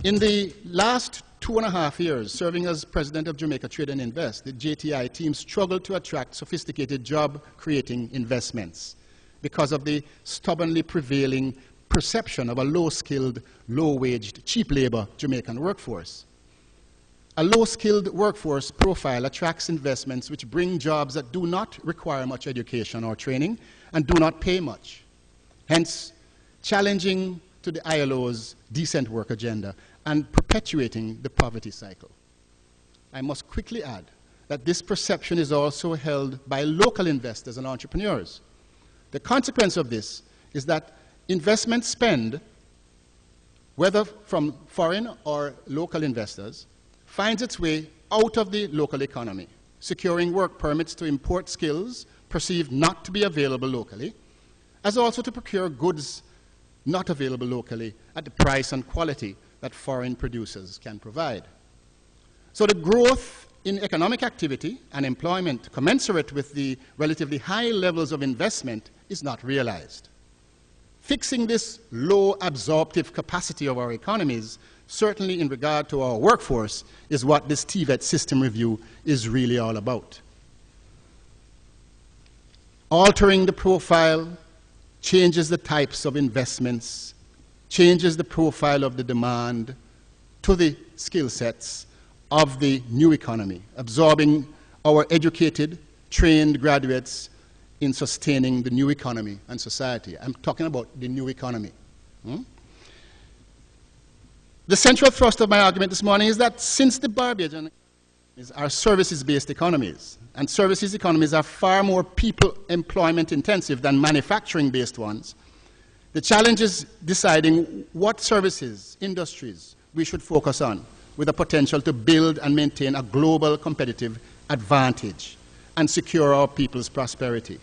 In the last 2.5 years, serving as president of Jamaica Trade and Invest, the JTI team struggled to attract sophisticated job-creating investments because of the stubbornly prevailing perception of a low-skilled, low-waged, cheap labor Jamaican workforce. A low-skilled workforce profile attracts investments which bring jobs that do not require much education or training and do not pay much, hence challenging to the ILO's decent work agenda and perpetuating the poverty cycle. I must quickly add that this perception is also held by local investors and entrepreneurs. The consequence of this is that investment spend, whether from foreign or local investors, finds its way out of the local economy, securing work permits to import skills perceived not to be available locally, as also to procure goods not available locally at the price and quality that foreign producers can provide. So the growth in economic activity and employment commensurate with the relatively high levels of investment is not realized. Fixing this low absorptive capacity of our economies, certainly in regard to our workforce, is what this TVET system review is really all about. Altering the profile changes the types of investments, changes the profile of the demand to the skill sets of the new economy, absorbing our educated, trained graduates in sustaining the new economy and society. I'm talking about the new economy. The central thrust of my argument this morning is that since the Barbadian are services-based economies, and services economies are far more people employment intensive than manufacturing-based ones, the challenge is deciding what services, industries we should focus on with the potential to build and maintain a global competitive advantage and secure our people's prosperity.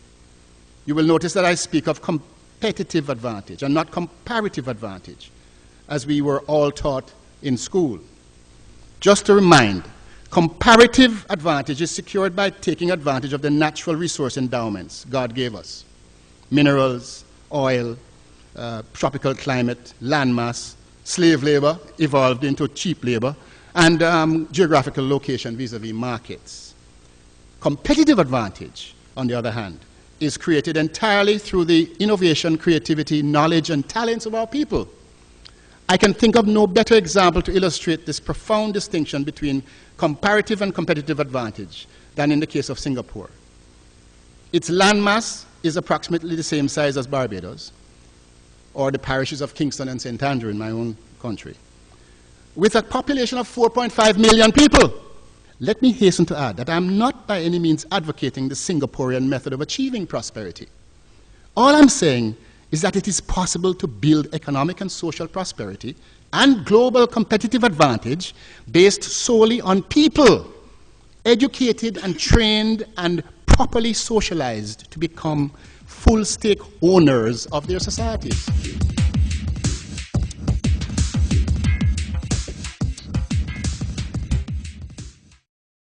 You will notice that I speak of competitive advantage and not comparative advantage, as we were all taught in school. Just to remind, comparative advantage is secured by taking advantage of the natural resource endowments God gave us. Minerals, oil, tropical climate, landmass, slave labor evolved into cheap labor, and geographical location vis-a-vis markets. Competitive advantage, on the other hand, is created entirely through the innovation, creativity, knowledge, and talents of our people. I can think of no better example to illustrate this profound distinction between comparative and competitive advantage than in the case of Singapore. Its landmass is approximately the same size as Barbados, or the parishes of Kingston and St. Andrew in my own country, with a population of 4.5 million people. Let me hasten to add that I'm not by any means advocating the Singaporean method of achieving prosperity. All I'm saying is that it is possible to build economic and social prosperity and global competitive advantage based solely on people, educated and trained and properly socialized to become full stake owners of their societies.